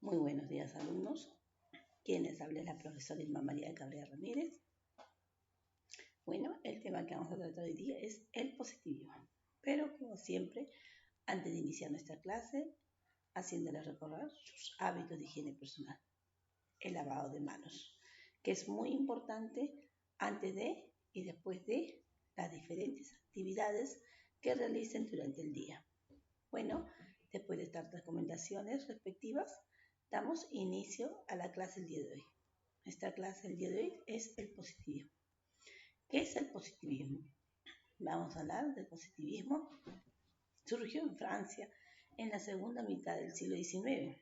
Muy buenos días, alumnos. Quien les habla es la profesora Irma María Cabrera Ramírez. Bueno, el tema que vamos a tratar hoy día es el positivismo. Pero, como siempre, antes de iniciar nuestra clase, haciéndoles recordar sus hábitos de higiene personal. El lavado de manos, que es muy importante antes de y después de las diferentes actividades que realicen durante el día. Bueno, después de estas recomendaciones respectivas, damos inicio a la clase del día de hoy. Nuestra clase del día de hoy es el positivismo. ¿Qué es el positivismo? Vamos a hablar del positivismo. Surgió en Francia en la segunda mitad del siglo XIX.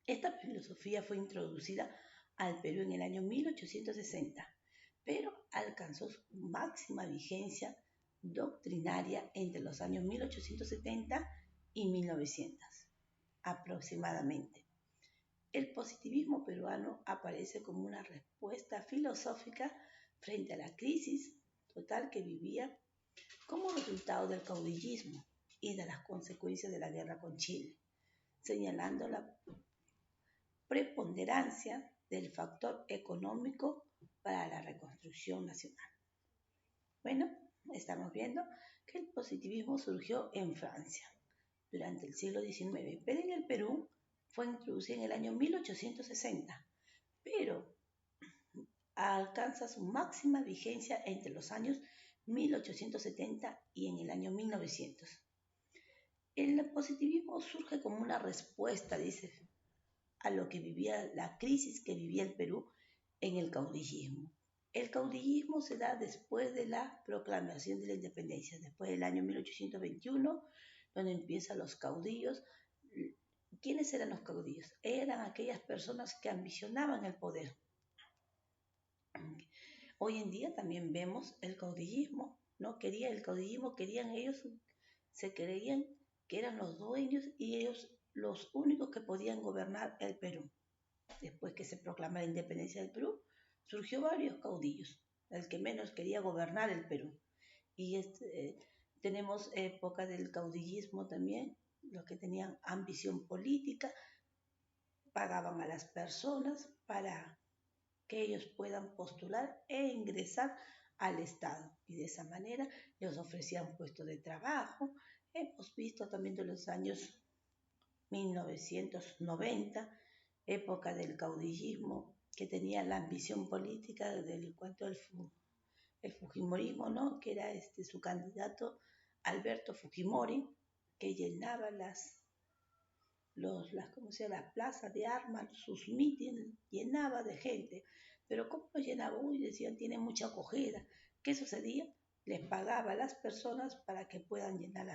Esta filosofía fue introducida al Perú en el año 1860, pero alcanzó su máxima vigencia doctrinaria entre los años 1870 y 1900 aproximadamente. El positivismo peruano aparece como una respuesta filosófica frente a la crisis total que vivía como resultado del caudillismo y de las consecuencias de la guerra con Chile, señalando la preponderancia del factor económico para la reconstrucción nacional. Bueno, estamos viendo que el positivismo surgió en Francia durante el siglo XIX, pero en el Perú fue introducida en el año 1860, pero alcanza su máxima vigencia entre los años 1870 y en el año 1900. El positivismo surge como una respuesta, dice, a lo que vivía, la crisis que vivía el Perú en el caudillismo. El caudillismo se da después de la proclamación de la independencia, después del año 1821, donde empiezan los caudillos. ¿Quiénes eran los caudillos? Eran aquellas personas que ambicionaban el poder. Hoy en día también vemos el caudillismo, ¿no? Querían ellos, se creían que eran los dueños y ellos los únicos que podían gobernar el Perú. Después que se proclama la independencia del Perú, surgió varios caudillos, el que menos quería gobernar el Perú. Y tenemos época del caudillismo también, los que tenían ambición política, pagaban a las personas para que ellos puedan postular e ingresar al Estado. Y de esa manera les ofrecían puestos de trabajo. Hemos visto también de los años 1990, época del caudillismo, que tenía la ambición política del cuanto el Fujimorismo, ¿no? Que era su candidato Alberto Fujimori, que llenaba las plazas de armas, sus mítines, llenaba de gente. Pero ¿cómo lo llenaba? Decían, tiene mucha acogida. ¿Qué sucedía? Les pagaba a las personas para que puedan llenar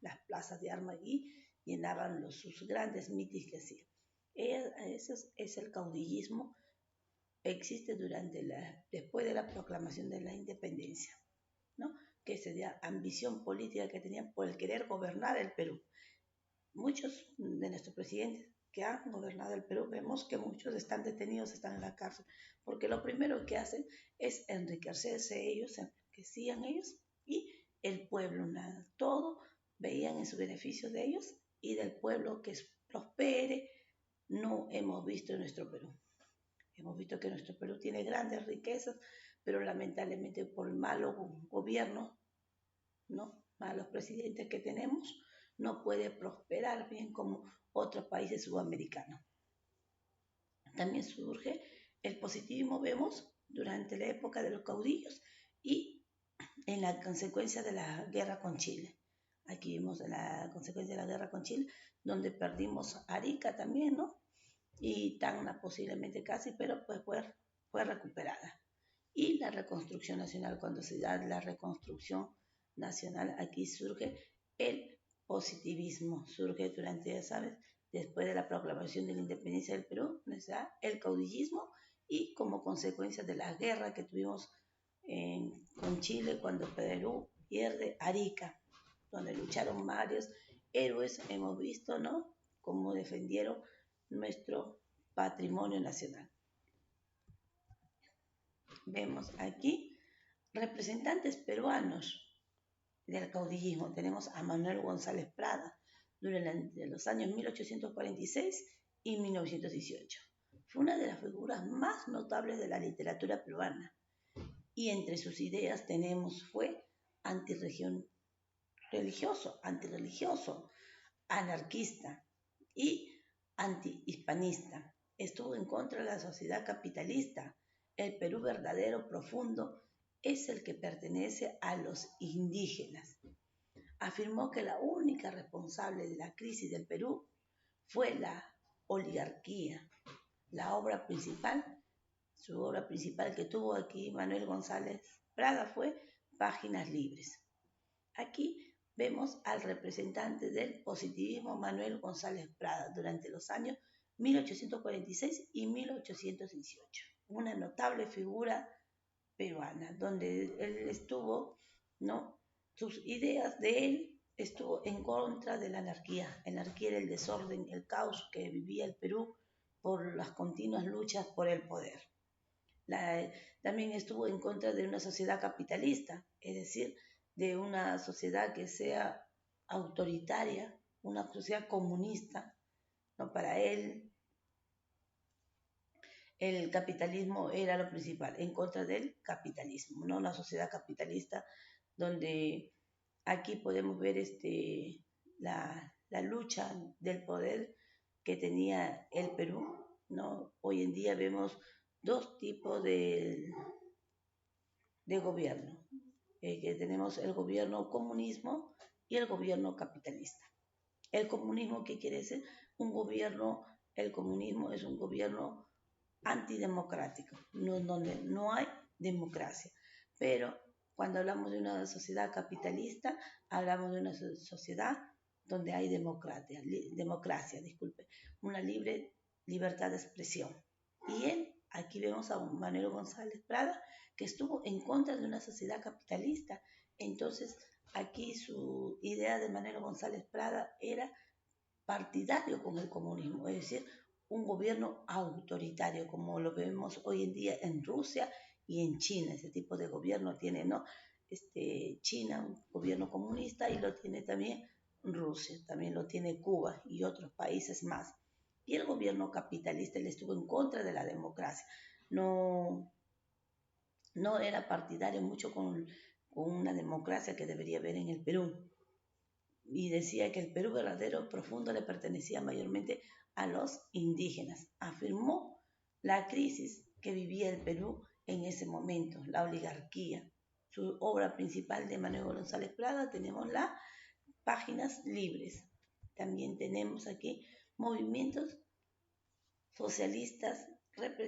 las plazas de armas y llenaban sus grandes mítines que hacían. Ese es el caudillismo. Existe después de la proclamación de la independencia, ¿no? Que se da ambición política que tenían por el querer gobernar el Perú. Muchos de nuestros presidentes que han gobernado el Perú, vemos que muchos están detenidos, están en la cárcel, porque lo primero que hacen es enriquecerse ellos, enriquecían ellos y el pueblo, nada, todo veían en su beneficio de ellos y del pueblo que prospere. No hemos visto en nuestro Perú. Hemos visto que nuestro Perú tiene grandes riquezas, pero lamentablemente por el malo gobierno, ¿no? Malos presidentes que tenemos, no puede prosperar bien como otros países sudamericanos. También surge el positivismo, vemos, durante la época de los caudillos y en la consecuencia de la guerra con Chile. Aquí vemos la consecuencia de la guerra con Chile, donde perdimos Arica también, ¿no? Y Tacna posiblemente casi, pero pues fue recuperada. Y la reconstrucción nacional, cuando se da la reconstrucción nacional, aquí surge el positivismo, surge durante, ya sabes, después de la proclamación de la independencia del Perú, está el caudillismo y como consecuencia de la guerra que tuvimos con Chile cuando Perú pierde Arica, donde lucharon varios héroes, hemos visto, ¿no? Cómo defendieron nuestro patrimonio nacional. Vemos aquí representantes peruanos del caudillismo. Tenemos a Manuel González Prada durante los años 1846 y 1918. Fue una de las figuras más notables de la literatura peruana y entre sus ideas fue antirreligioso, anarquista y antihispanista. Estuvo en contra de la sociedad capitalista. El Perú verdadero, profundo, es el que pertenece a los indígenas. Afirmó que la única responsable de la crisis del Perú fue la oligarquía. Su obra principal que tuvo aquí Manuel González Prada fue Páginas Libres. Aquí vemos al representante del positivismo Manuel González Prada durante los años 1846 y 1818. Una notable figura peruana, donde él estuvo, ¿no? Sus ideas de él estuvo en contra de la anarquía. La anarquía era el desorden, el caos que vivía el Perú por las continuas luchas por el poder. También estuvo en contra de una sociedad capitalista, es decir, de una sociedad que sea autoritaria, una sociedad comunista. ¿No? Para él, el capitalismo era lo principal, en contra del capitalismo, ¿no? La sociedad capitalista, donde aquí podemos ver la lucha del poder que tenía el Perú, ¿no? Hoy en día vemos dos tipos de gobierno, que tenemos el gobierno comunismo y el gobierno capitalista. El comunismo, ¿qué quiere decir? El comunismo es un gobierno antidemocrático, donde no hay democracia. Pero cuando hablamos de una sociedad capitalista, hablamos de una sociedad donde hay democracia, una libertad de expresión. Y aquí vemos a Manuel González Prada, que estuvo en contra de una sociedad capitalista. Entonces, aquí su idea de Manuel González Prada era partidario con el comunismo, es decir, un gobierno autoritario, como lo vemos hoy en día en Rusia y en China. Ese tipo de gobierno tiene, ¿no? China, un gobierno comunista, y lo tiene también Rusia, también lo tiene Cuba y otros países más. Y el gobierno capitalista le estuvo en contra de la democracia. No era partidario mucho con una democracia que debería haber en el Perú. Y decía que el Perú verdadero profundo le pertenecía mayormente a los indígenas. Afirmó la crisis que vivía el Perú en ese momento, la oligarquía. Su obra principal de Manuel González Prada, tenemos las Páginas Libres. También tenemos aquí movimientos socialistas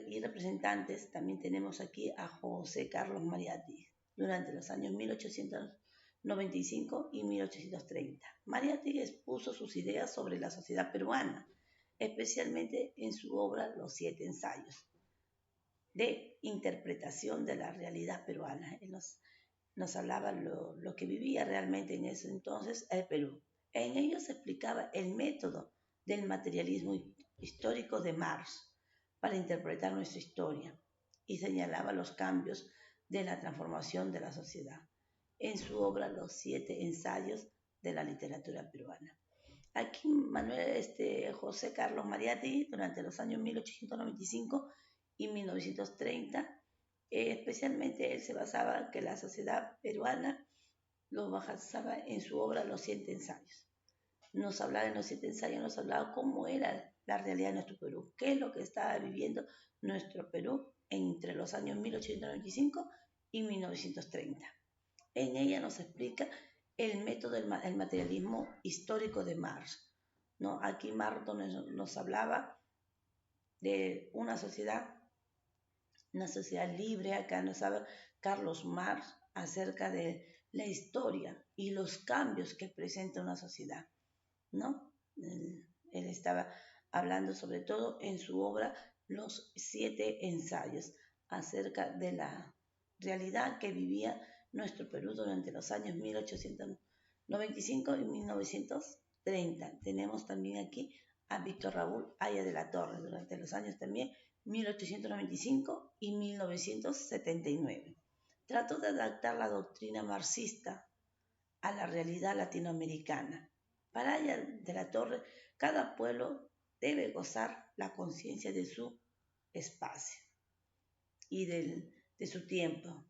y representantes. También tenemos aquí a José Carlos Mariátegui durante los años 1895 y 1830. Mariátegui expuso sus ideas sobre la sociedad peruana, especialmente en su obra Los 7 ensayos de interpretación de la realidad peruana. Él nos hablaba lo que vivía realmente en ese entonces el Perú. En ellos se explicaba el método del materialismo histórico de Marx para interpretar nuestra historia y señalaba los cambios de la transformación de la sociedad en su obra Los 7 ensayos de la literatura peruana. Aquí José Carlos Mariátegui, durante los años 1895 y 1930, especialmente él se basaba que la sociedad peruana lo basaba en su obra Los 7 ensayos. Nos hablaba en Los 7 ensayos, nos hablaba cómo era la realidad de nuestro Perú, qué es lo que estaba viviendo nuestro Perú entre los años 1895 y 1930. En ella nos explica el método del materialismo histórico de Marx, ¿no? Aquí Marx nos hablaba de una sociedad libre. Acá nos habla Carlos Marx acerca de la historia y los cambios que presenta una sociedad, ¿no? Él estaba hablando sobre todo en su obra Los 7 ensayos acerca de la realidad que vivía nuestro Perú durante los años 1895 y 1930. Tenemos también aquí a Víctor Raúl Haya de la Torre durante los años también 1895 y 1979. Trató de adaptar la doctrina marxista a la realidad latinoamericana. Para Haya de la Torre, cada pueblo debe gozar la conciencia de su espacio y de su tiempo,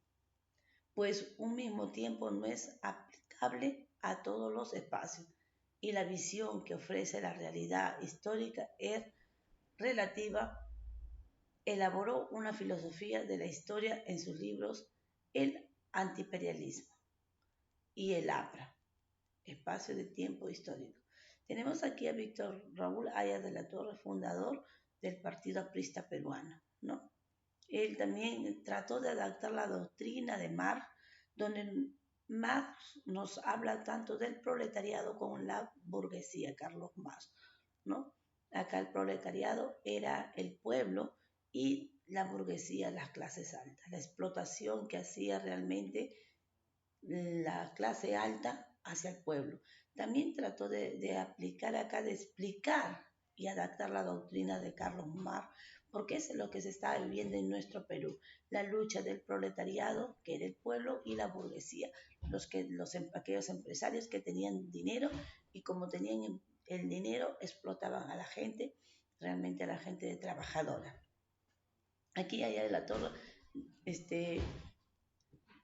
pues un mismo tiempo no es aplicable a todos los espacios y la visión que ofrece la realidad histórica es relativa. Elaboró una filosofía de la historia en sus libros El antiimperialismo y el APRA, espacio de tiempo histórico. Tenemos aquí a Víctor Raúl Haya de la Torre, fundador del Partido Aprista Peruano, ¿no? Él también trató de adaptar la doctrina de Marx, donde Marx nos habla tanto del proletariado como la burguesía, Carlos Marx, ¿no? Acá el proletariado era el pueblo y la burguesía, las clases altas, la explotación que hacía realmente la clase alta hacia el pueblo. También trató de aplicar acá, de explicar y adaptar la doctrina de Carlos Marx, porque eso es lo que se está viviendo en nuestro Perú, la lucha del proletariado, que era el pueblo, y la burguesía, aquellos empresarios que tenían dinero y como tenían el dinero explotaban a la gente, realmente a la gente de trabajadora. Aquí allá de la torre,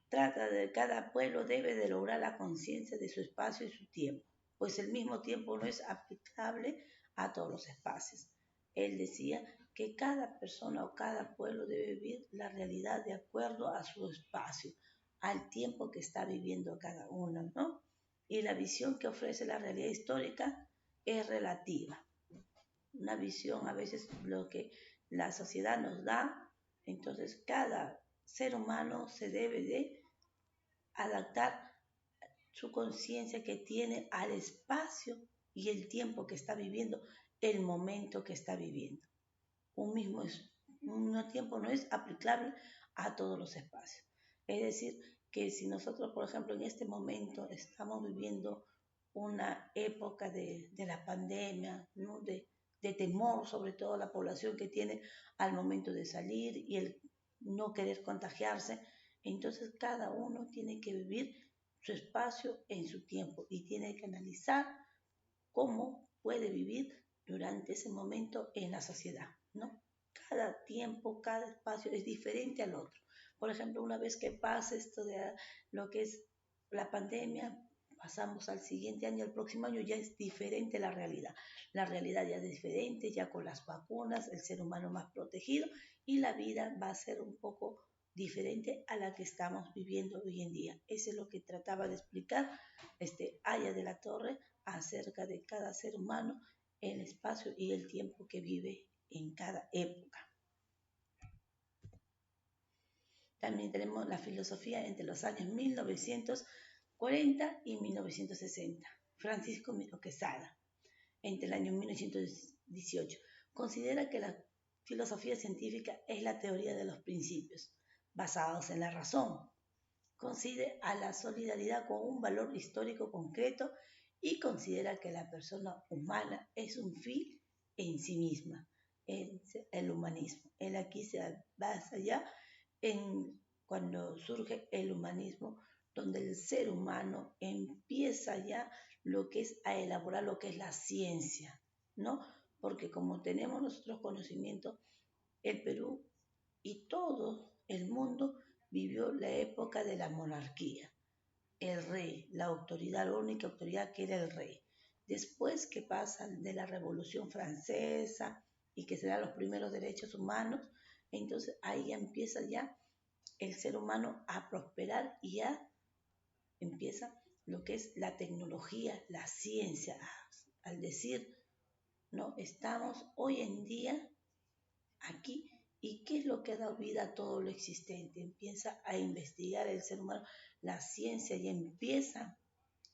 trata de cada pueblo debe de lograr la conciencia de su espacio y su tiempo, pues el mismo tiempo no es aplicable a todos los espacios. Él decía que cada persona o cada pueblo debe vivir la realidad de acuerdo a su espacio, al tiempo que está viviendo cada uno, ¿no? Y la visión que ofrece la realidad histórica es relativa. Una visión a veces lo que la sociedad nos da, entonces cada ser humano se debe de adaptar su conciencia que tiene al espacio y el tiempo que está viviendo, el momento que está viviendo. Un mismo tiempo no es aplicable a todos los espacios. Es decir, que si nosotros, por ejemplo, en este momento estamos viviendo una época de la pandemia, ¿no? de temor, sobre todo la población que tiene al momento de salir y el no querer contagiarse, entonces cada uno tiene que vivir su espacio en su tiempo y tiene que analizar cómo puede vivir durante ese momento en la sociedad, ¿no? Cada tiempo, cada espacio es diferente al otro. Por ejemplo, una vez que pase esto de lo que es la pandemia, pasamos al siguiente año, al próximo año ya es diferente la realidad. La realidad ya es diferente, ya con las vacunas, el ser humano más protegido y la vida va a ser un poco diferente a la que estamos viviendo hoy en día. Eso es lo que trataba de explicar Haya de la Torre acerca de cada ser humano, el espacio y el tiempo que vive en cada época. También tenemos la filosofía entre los años 1940 y 1960. Francisco Miro Quesada, entre el año 1918, considera que la filosofía científica es la teoría de los principios, basados en la razón. Concibe a la solidaridad como un valor histórico concreto y considera que la persona humana es un fin en sí misma, el humanismo. Él aquí se basa ya en cuando surge el humanismo, donde el ser humano empieza ya lo que es a elaborar lo que es la ciencia, ¿no? Porque como tenemos nuestros conocimientos, el Perú y todo el mundo vivió la época de la monarquía, el rey, la autoridad, la única autoridad que era el rey. Después que pasan de la Revolución Francesa y que se dan los primeros derechos humanos, entonces ahí empieza ya el ser humano a prosperar y ya empieza lo que es la tecnología, la ciencia, al decir, ¿no? Estamos hoy en día aquí. ¿Y qué es lo que ha dado vida a todo lo existente? Empieza a investigar el ser humano, la ciencia y empieza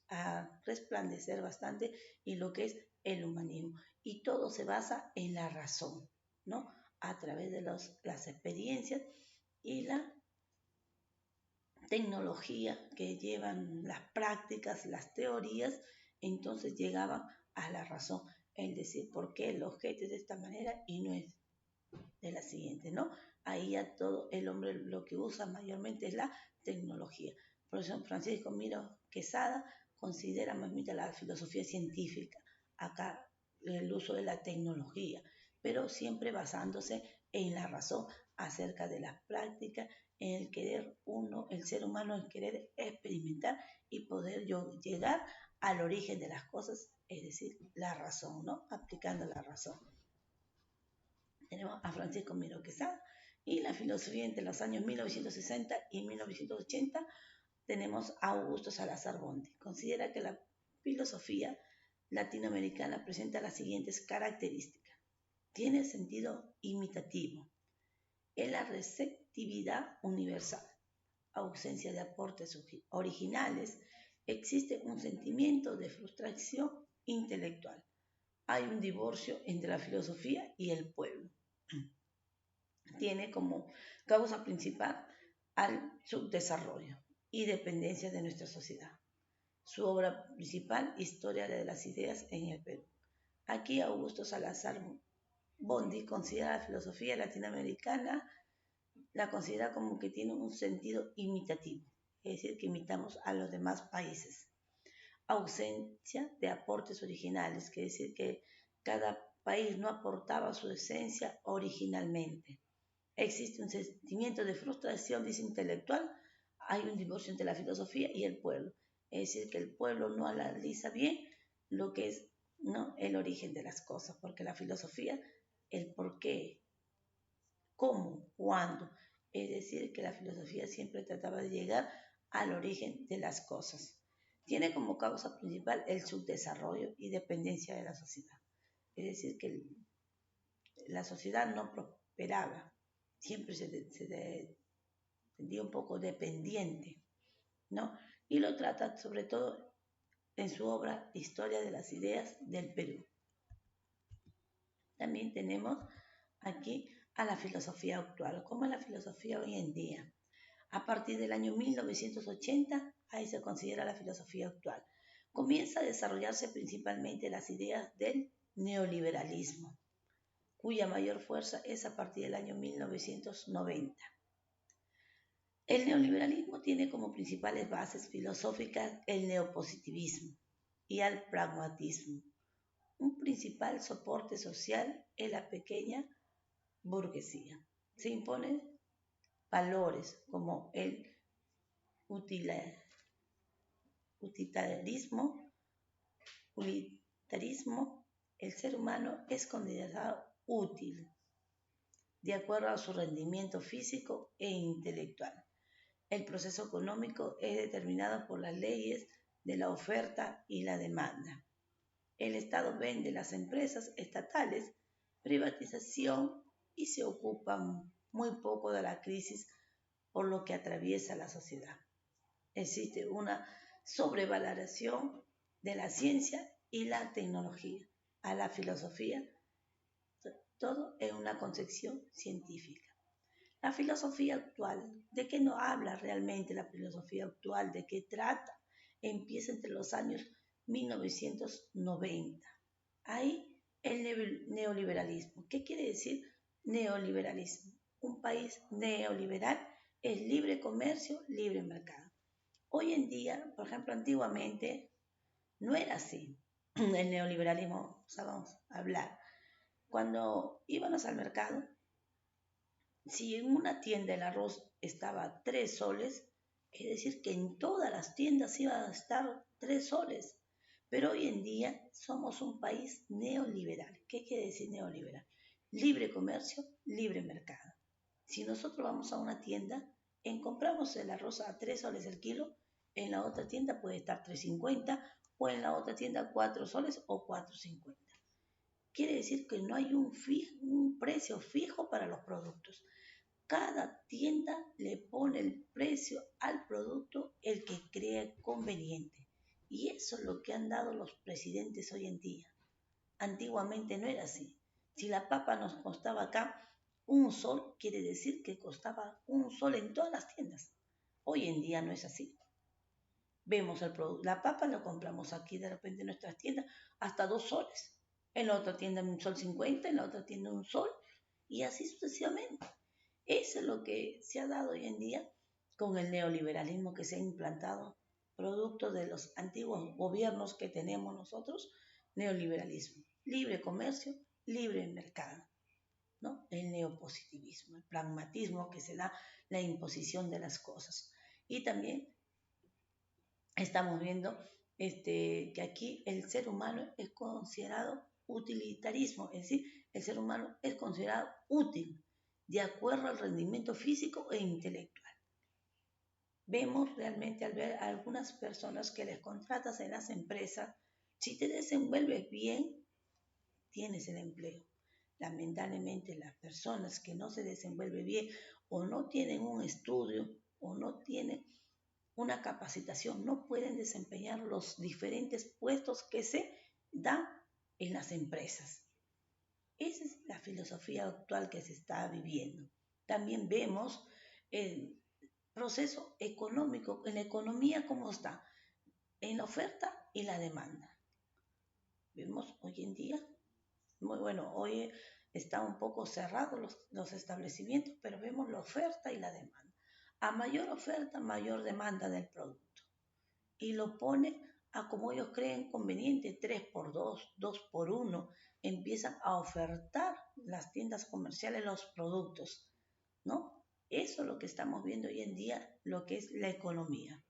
a resplandecer bastante en lo que es el humanismo. Y todo se basa en la razón, ¿no? A través de las experiencias y la tecnología que llevan las prácticas, las teorías, entonces llegaban a la razón, es decir, por qué el objeto es de esta manera y no es de la siguiente, ¿no? Ahí ya todo el hombre lo que usa mayormente es la tecnología. Por eso Francisco Miro Quesada considera más bien la filosofía científica. Acá el uso de la tecnología, pero siempre basándose en la razón acerca de las prácticas, en el querer uno, el ser humano, el querer experimentar y poder llegar al origen de las cosas, es decir, la razón, ¿no? Aplicando la razón. Tenemos a Francisco Miró Quesada y la filosofía entre los años 1960 y 1980 tenemos a Augusto Salazar Bondy. Considera que la filosofía latinoamericana presenta las siguientes características. Tiene sentido imitativo, es la receptividad universal, ausencia de aportes originales, existe un sentimiento de frustración intelectual. Hay un divorcio entre la filosofía y el pueblo. Tiene como causa principal al subdesarrollo y dependencia de nuestra sociedad. Su obra principal, Historia de las Ideas en el Perú. Aquí Augusto Salazar Bondy considera la filosofía latinoamericana, la considera como que tiene un sentido imitativo, es decir, que imitamos a los demás países. Ausencia de aportes originales, que es decir, que cada país no aportaba su esencia originalmente. Existe un sentimiento de frustración, dice intelectual, hay un divorcio entre la filosofía y el pueblo. Es decir, que el pueblo no analiza bien lo que es, ¿no?, el origen de las cosas, porque la filosofía, el por qué, cómo, cuándo. Es decir, que la filosofía siempre trataba de llegar al origen de las cosas. Tiene como causa principal el subdesarrollo y dependencia de la sociedad. Es decir, que la sociedad no prosperaba, siempre se sentía un poco dependiente, ¿no? Y lo trata sobre todo en su obra Historia de las Ideas del Perú. También tenemos aquí a la filosofía actual. ¿Cómo es la filosofía hoy en día? A partir del año 1980, ahí se considera la filosofía actual. Comienza a desarrollarse principalmente las ideas del neoliberalismo, cuya mayor fuerza es a partir del año 1990. El neoliberalismo tiene como principales bases filosóficas el neopositivismo y el pragmatismo. Un principal soporte social es la pequeña burguesía. Se imponen valores como el utilitarismo, el ser humano es considerado útil de acuerdo a su rendimiento físico e intelectual. El proceso económico es determinado por las leyes de la oferta y la demanda. El Estado vende las empresas estatales, privatización y se ocupa muy poco de la crisis por lo que atraviesa la sociedad. Existe una sobrevaloración de la ciencia y la tecnología, a la filosofía, todo en una concepción científica. La filosofía actual, ¿de qué no habla realmente la filosofía actual? ¿De qué trata? Empieza entre los años 1990. Ahí el neoliberalismo. ¿Qué quiere decir neoliberalismo? Un país neoliberal es libre comercio, libre mercado. Hoy en día, por ejemplo, antiguamente no era así. El neoliberalismo, o sea, vamos a hablar. Cuando íbamos al mercado, si en una tienda el arroz estaba a 3 soles, es decir, que en todas las tiendas iba a estar 3 soles. Pero hoy en día somos un país neoliberal. ¿Qué quiere decir neoliberal? Libre comercio, libre mercado. Si nosotros vamos a una tienda, compramos el arroz a 3 soles el kilo, en la otra tienda puede estar 3,50 o en la otra tienda 4 soles o 4,50. Quiere decir que no hay un precio fijo para los productos. Cada tienda le pone el precio al producto el que cree conveniente. Y eso es lo que han dado los presidentes hoy en día. Antiguamente no era así. Si la papa nos costaba acá 1 sol, quiere decir que costaba 1 sol en todas las tiendas. Hoy en día no es así. Vemos el producto, la papa la compramos aquí de repente en nuestras tiendas hasta 2 soles. En la otra tienda 1,50 sol, en la otra tienda 1 sol y así sucesivamente. Eso es lo que se ha dado hoy en día con el neoliberalismo que se ha implantado, producto de los antiguos gobiernos que tenemos nosotros, neoliberalismo. libre comercio, libre mercado, ¿no? El neopositivismo, el pragmatismo que se da la imposición de las cosas. Y también estamos viendo que aquí el ser humano es considerado utilitarismo, es decir, el ser humano es considerado útil de acuerdo al rendimiento físico e intelectual. Vemos realmente al ver a algunas personas que les contratas en las empresas, si te desenvuelves bien, tienes el empleo. Lamentablemente las personas que no se desenvuelven bien o no tienen un estudio o no tienen una capacitación, no pueden desempeñar los diferentes puestos que se dan en las empresas. Esa es la filosofía actual que se está viviendo. También vemos el proceso económico, en la economía cómo está, en la oferta y la demanda. Vemos hoy en día, muy bueno, hoy está un poco cerrados los establecimientos, pero vemos la oferta y la demanda. A mayor oferta, mayor demanda del producto. Y lo pone a como ellos creen conveniente, 3x2, 2x1, empiezan a ofertar las tiendas comerciales los productos, ¿no? Eso es lo que estamos viendo hoy en día, lo que es la economía.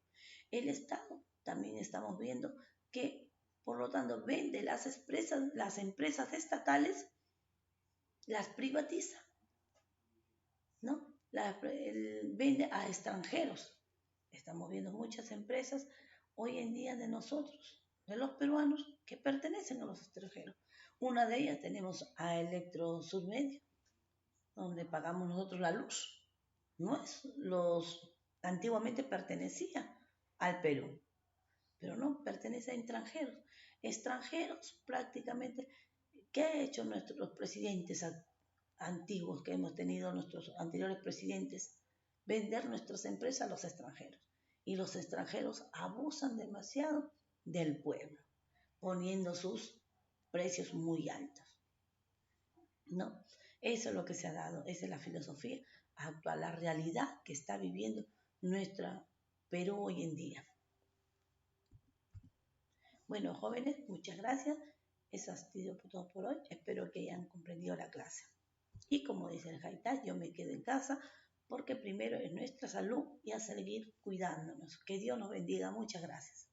El Estado también estamos viendo que, por lo tanto, vende las empresas estatales, las privatiza, ¿no? Vende a extranjeros. Estamos viendo muchas empresas hoy en día de nosotros, de los peruanos, que pertenecen a los extranjeros. Una de ellas tenemos a Electrosubmedio, donde pagamos nosotros la luz. No es antiguamente pertenecía al Perú, pero no, pertenece a extranjeros. Extranjeros prácticamente, ¿qué ha hecho nuestros presidentes antiguos que hemos tenido, nuestros anteriores presidentes? Vender nuestras empresas a los extranjeros. Y los extranjeros abusan demasiado del pueblo, poniendo sus precios muy altos, ¿no? Eso es lo que se ha dado, esa es la filosofía actual, la realidad que está viviendo nuestra Perú hoy en día. Bueno, jóvenes, muchas gracias. Eso ha sido todo por hoy. Espero que hayan comprendido la clase. Y como dice el Haitá, yo me quedo en casa porque primero es nuestra salud y a seguir cuidándonos. Que Dios nos bendiga. Muchas gracias.